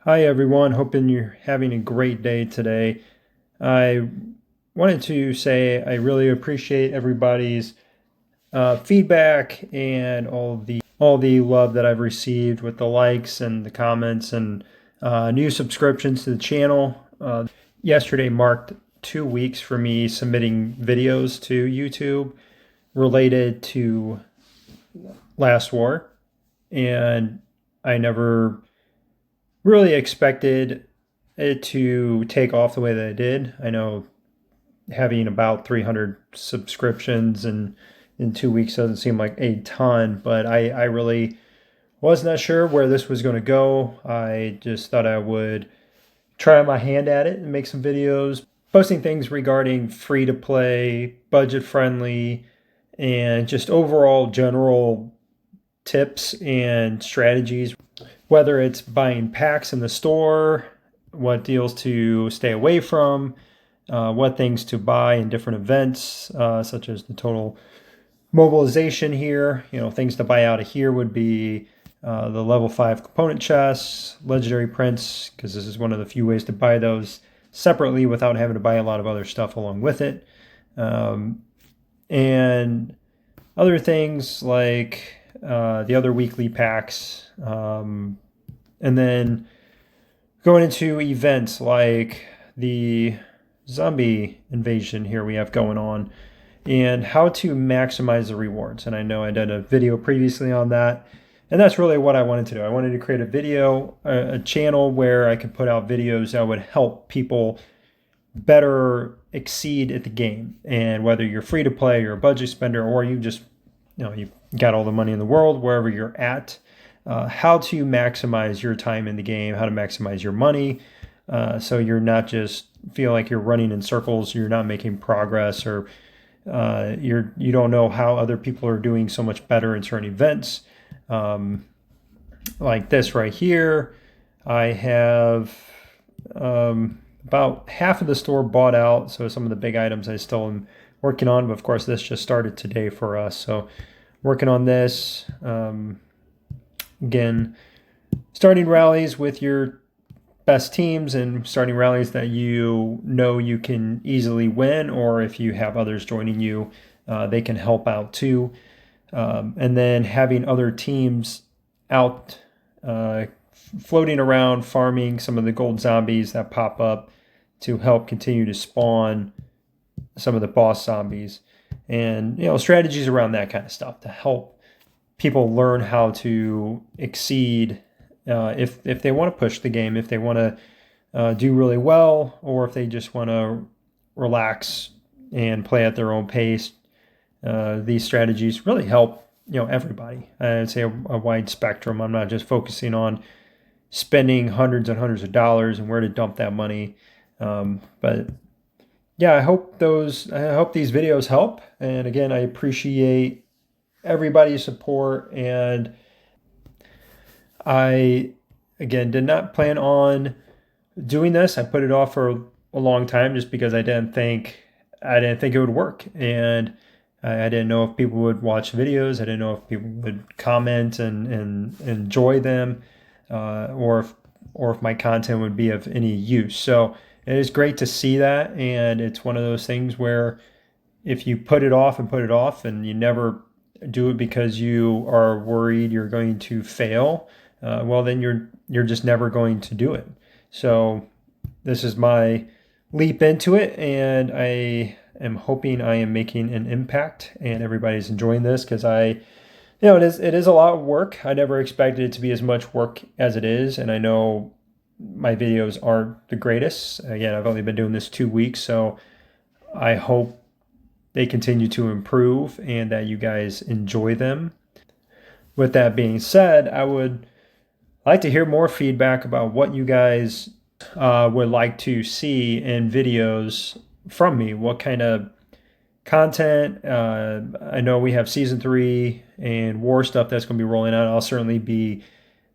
Hi, everyone. Hoping you're having a great day today. I wanted to say I really appreciate everybody's feedback and all the love that I've received with the likes and the comments and new subscriptions to the channel. Yesterday marked 2 weeks for me submitting videos to YouTube related to Last War, and I never really expected it to take off the way that it did. I know having about 300 subscriptions in 2 weeks doesn't seem like a ton, but I really was not sure where this was going to go. I just thought I would try my hand at it and make some videos, posting things regarding free to play, budget friendly, and just overall general tips and strategies, whether it's buying packs in the store, what deals to stay away from, what things to buy in different events, such as the total mobilization here. Things to buy out of here would be the level 5 component chests, legendary prints, because this is one of the few ways to buy those separately without having to buy a lot of other stuff along with it. And other things like the other weekly packs. And then going into events like the zombie invasion here we have going on and how to maximize the rewards. And I know I did a video previously on that. And that's really what I wanted to do. I wanted to create a video, a channel where I could put out videos that would help people better exceed at the game. And whether you're free to play, you're a budget spender, or you just, you've got all the money in the world, wherever you're at, how to maximize your time in the game, how to maximize your money, so you're not just feel like you're running in circles, you're not making progress, or you don't know how other people are doing so much better in certain events. Like this right here, I have about half of the store bought out, so some of the big items I still am working on, but of course this just started today for us, so working on this. Again, starting rallies with your best teams and starting rallies that you know you can easily win, or if you have others joining you, they can help out too. And then having other teams out floating around farming some of the gold zombies that pop up to help continue to spawn some of the boss zombies, and strategies around that kind of stuff to help people learn how to exceed, if they want to push the game, if they want to do really well, or if they just want to relax and play at their own pace. These strategies really help everybody. I'd say a wide spectrum. I'm not just focusing on spending hundreds and hundreds of dollars and where to dump that money. But yeah, I hope these videos help. And again, I appreciate everybody's support. And I, again, did not plan on doing this. I put it off for a long time just because I didn't think it would work. And I didn't know if people would watch videos. I didn't know if people would comment and enjoy them, or if my content would be of any use. So it is great to see that. And it's one of those things where if you put it off and you never do it because you are worried you're going to fail, well, then you're just never going to do it. So this is my leap into it, and I am hoping I am making an impact and everybody's enjoying this, because it is a lot of work. I never expected it to be as much work as it is, and I know my videos aren't the greatest. Again, I've only been doing this 2 weeks, so I hope they continue to improve and that you guys enjoy them. With that being said, I would like to hear more feedback about what you guys would like to see in videos from me. What kind of content? I know we have season 3 and war stuff that's going to be rolling out. I'll certainly be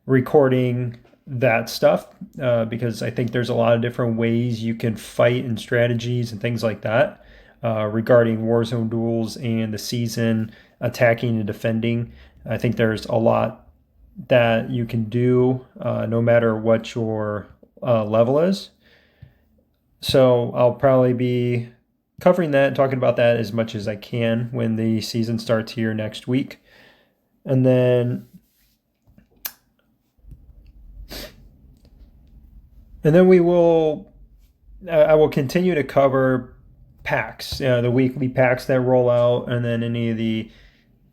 recording that stuff, because I think there's a lot of different ways you can fight and strategies and things like that, regarding Warzone duels and the season, attacking and defending. I think there's a lot that you can do no matter what your level is. So I'll probably be covering that and talking about that as much as I can when the season starts here next week. And then we will I will continue to cover packs, the weekly packs that roll out, and then any of the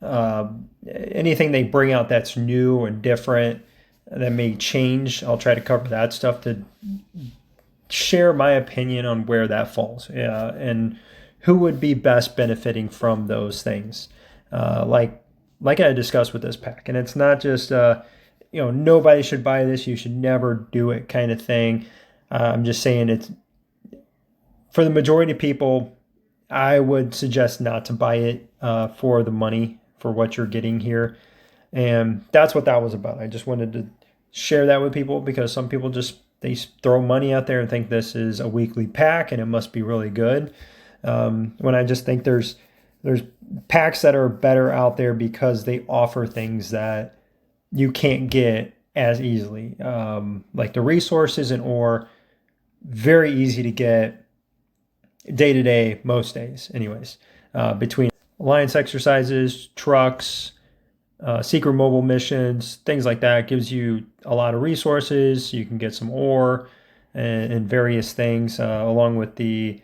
uh, anything they bring out that's new and different that may change. I'll try to cover that stuff to share my opinion on where that falls, and who would be best benefiting from those things. Like I discussed with this pack, and it's not just nobody should buy this, you should never do it kind of thing. I'm just saying it's for the majority of people. I would suggest not to buy it for the money for what you're getting here, and that's what that was about. I just wanted to share that with people because some people just they throw money out there and think this is a weekly pack and it must be really good. When I just think there's packs that are better out there because they offer things that you can't get as easily, like the resources and or very easy to get day to day most days, anyways. Between alliance exercises, trucks, secret mobile missions, things like that. It gives you a lot of resources. You can get some ore and various things along with the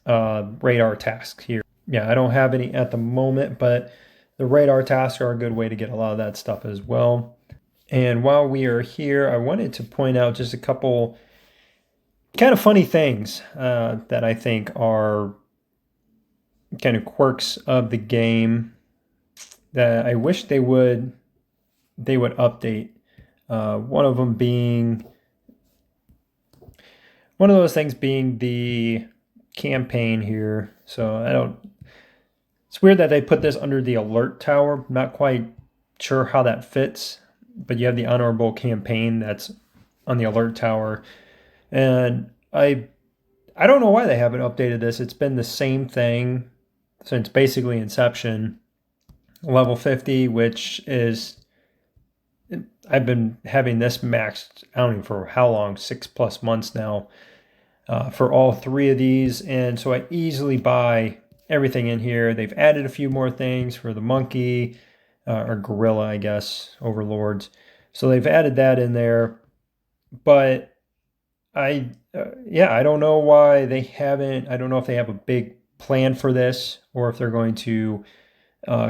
radar tasks here. Yeah, I don't have any at the moment, but the radar tasks are a good way to get a lot of that stuff as well. And while we are here, I wanted to point out just a couple kind of funny things that I think are kind of quirks of the game that I wish they would update. One of them being one of those things being the campaign here. So I don't. It's weird that they put this under the alert tower. I'm not quite sure how that fits, but you have the honorable campaign that's on the alert tower, and I don't know why they haven't updated this. It's been the same thing since basically inception. Level 50, which is I've been having this maxed, I don't know for how long, 6+ months now, for all three of these. And so I easily buy everything in here. They've added a few more things for the monkey, or gorilla, I guess, overlords. So they've added that in there. But I don't know why they haven't. I don't know if they have a big plan for this or if they're going to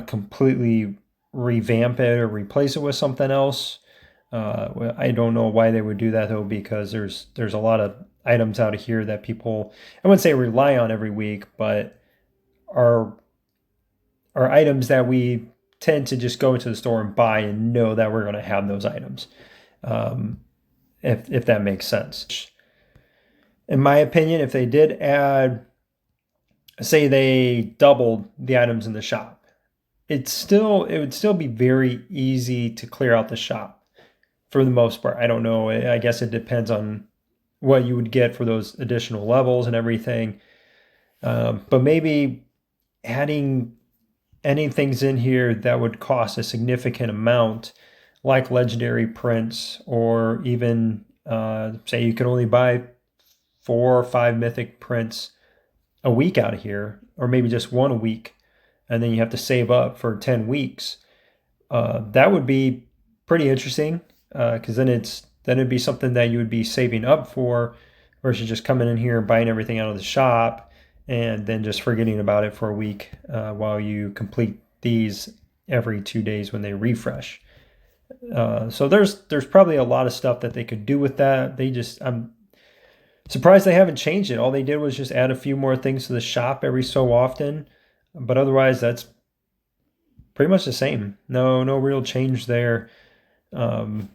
completely revamp it or replace it with something else. I don't know why they would do that though, because there's a lot of items out of here that people, I wouldn't say rely on every week, but are items that we tend to just go into the store and buy and know that we're going to have those items. If that makes sense. In my opinion, if they did add, say they doubled the items in the shop, it would still be very easy to clear out the shop for the most part. I don't know. I guess it depends on what you would get for those additional levels and everything. But maybe adding any things in here that would cost a significant amount, like legendary prints, or even say you could only buy 4 or 5 mythic prints a week out of here, or maybe just one a week, and then you have to save up for 10 weeks. That would be pretty interesting, because then it'd be something that you would be saving up for versus just coming in here and buying everything out of the shop and then just forgetting about it for a week while you complete these every 2 days when they refresh. So there's probably a lot of stuff that they could do with that. I'm surprised they haven't changed it. All they did was just add a few more things to the shop every so often, but otherwise that's pretty much the same. No real change there. The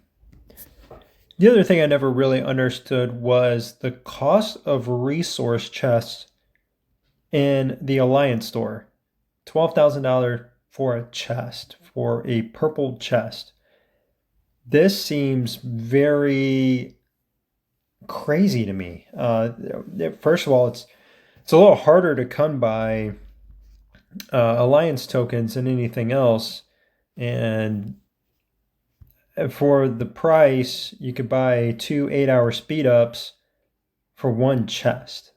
other thing I never really understood was the cost of resource chests in the Alliance store. $12,000 for a chest, for a purple chest. This seems very crazy to me. First of all, it's a little harder to come by Alliance tokens than anything else, and for the price, you could buy 2 8-hour speed ups for one chest.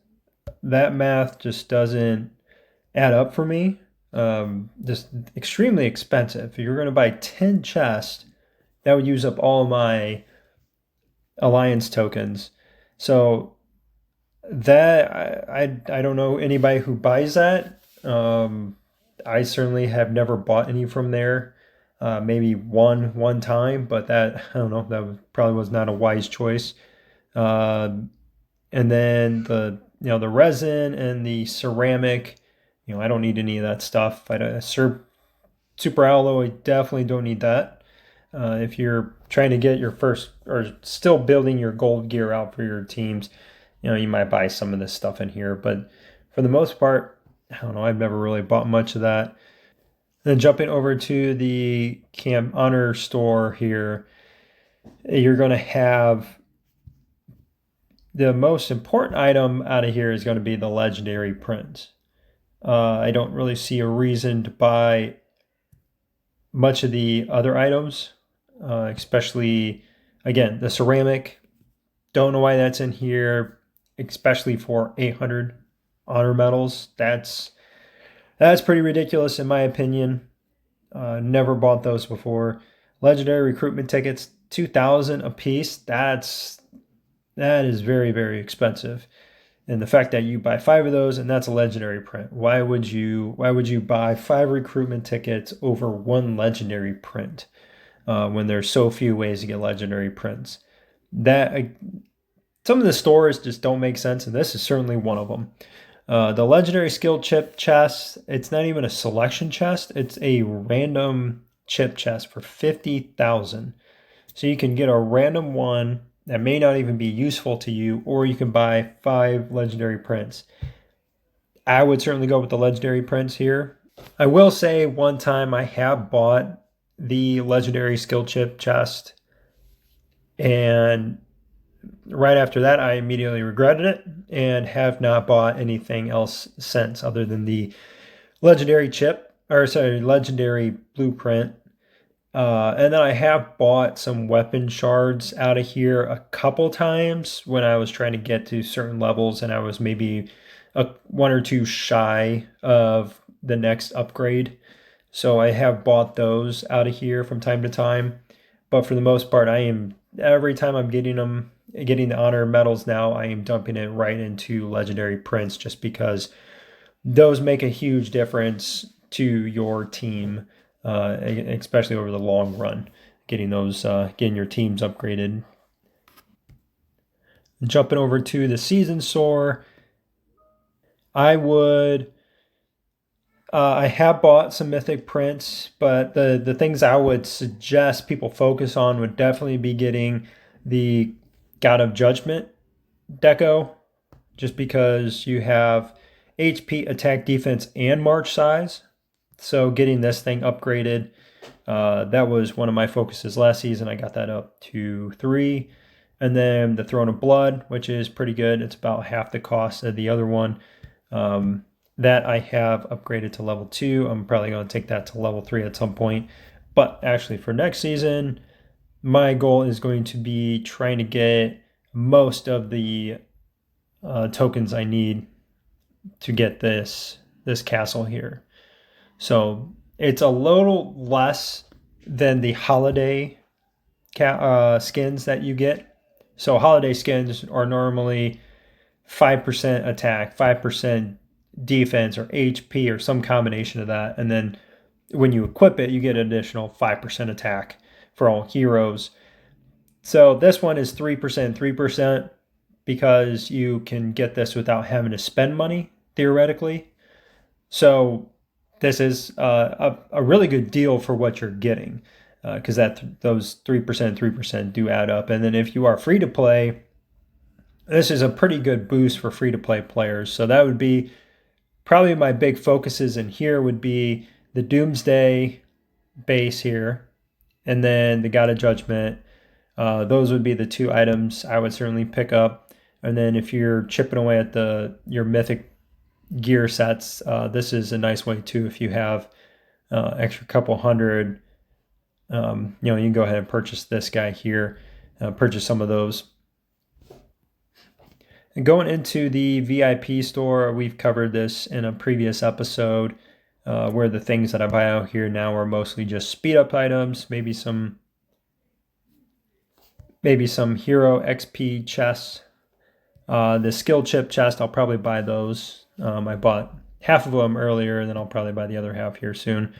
That math just doesn't add up for me. Just extremely expensive. If you're going to buy 10 chests, that would use up all of my alliance tokens. So that I don't know anybody who buys that. I certainly have never bought any from there. Maybe one time, but that I don't know. Probably was not a wise choice. Uh, and then the resin and the ceramic. I don't need any of that stuff. Super alloy, definitely don't need that. If you're trying to get your first or still building your gold gear out for your teams, you might buy some of this stuff in here. But for the most part, I don't know. I've never really bought much of that. Then jumping over to the Camp Honor store here, you're going to have the most important item out of here is going to be the legendary prints. I don't really see a reason to buy much of the other items, especially, again, the ceramic. Don't know why that's in here, especially for 800 honor medals. That's pretty ridiculous in my opinion. Never bought those before. Legendary recruitment tickets, 2,000 a piece. That is very, very expensive. And the fact that you buy 5 of those and that's a legendary print. Why would you buy 5 recruitment tickets over one legendary print when there's so few ways to get legendary prints? Some of the stores just don't make sense, and this is certainly one of them. The legendary skill chip chest, it's not even a selection chest, it's a random chip chest for 50,000. So you can get a random one that may not even be useful to you, or you can buy 5 legendary prints. I would certainly go with the legendary prints here. I will say one time I have bought the legendary skill chip chest, and right after that I immediately regretted it and have not bought anything else since other than the legendary legendary blueprint. And then I have bought some weapon shards out of here a couple times when I was trying to get to certain levels and I was maybe one or two shy of the next upgrade. So I have bought those out of here from time to time. But for the most part, every time I'm getting the honor medals now, I am dumping it right into legendary prints just because those make a huge difference to your team, especially over the long run, getting your teams upgraded. Jumping over to the season soar, I have bought some mythic prints, but the things I would suggest people focus on would definitely be getting the God of Judgment deco, just because you have HP, attack, defense, and march size. So getting this thing upgraded, that was one of my focuses last season. I got that up to 3. And then the Throne of Blood, which is pretty good. It's about half the cost of the other one. That I have upgraded to level 2. I'm probably going to take that to level 3 at some point. But actually for next season, my goal is going to be trying to get most of the tokens I need to get this castle here. So it's a little less than the holiday skins that you get. So holiday skins are normally 5% attack, 5% defense, or HP, or some combination of that. And then when you equip it, you get an additional 5% attack for all heroes. So this one is 3%, 3%, because you can get this without having to spend money, theoretically. So this is a really good deal for what you're getting, because those 3%, 3% do add up. And then if you are free to play, this is a pretty good boost for free to play players. So that would be probably my big focuses in here would be the Doomsday base here, and then the God of Judgment. Those would be the 2 items I would certainly pick up. And then if you're chipping away at your mythic gear sets, this is a nice way too if you have extra couple hundred you can go ahead and purchase this guy here, purchase some of those. And going into the VIP store, we've covered this in a previous episode, where the things that I buy out here now are mostly just speed up items, maybe some hero XP chests. The skill chip chest, I'll probably buy those. I bought half of them earlier, and then I'll probably buy the other half here soon.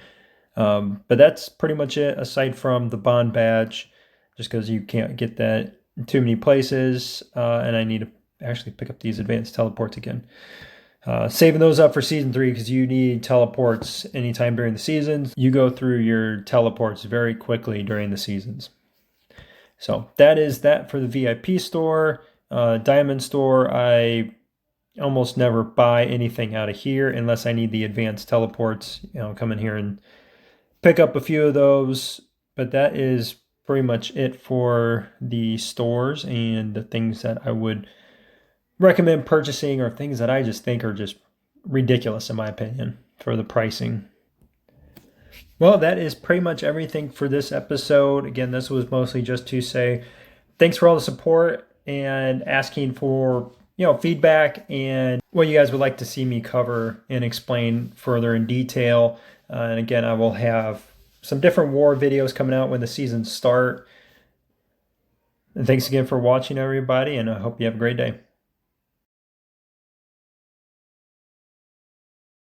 But that's pretty much it, aside from the bond badge, just because you can't get that in too many places, and I need to actually pick up these advanced teleports again. Saving those up for season 3 because you need teleports anytime during the seasons. You go through your teleports very quickly during the seasons. So that is that for the VIP store. Diamond store, I almost never buy anything out of here unless I need the advanced teleports. Come in here and pick up a few of those. But that is pretty much it for the stores and the things that I would recommend purchasing, or things that I just think are just ridiculous in my opinion for the pricing. Well, that is pretty much everything for this episode. Again, this was mostly just to say thanks for all the support and asking for feedback and what you guys would like to see me cover and explain further in detail. And again, I will have some different war videos coming out when the seasons start. And thanks again for watching, everybody, and I hope you have a great day.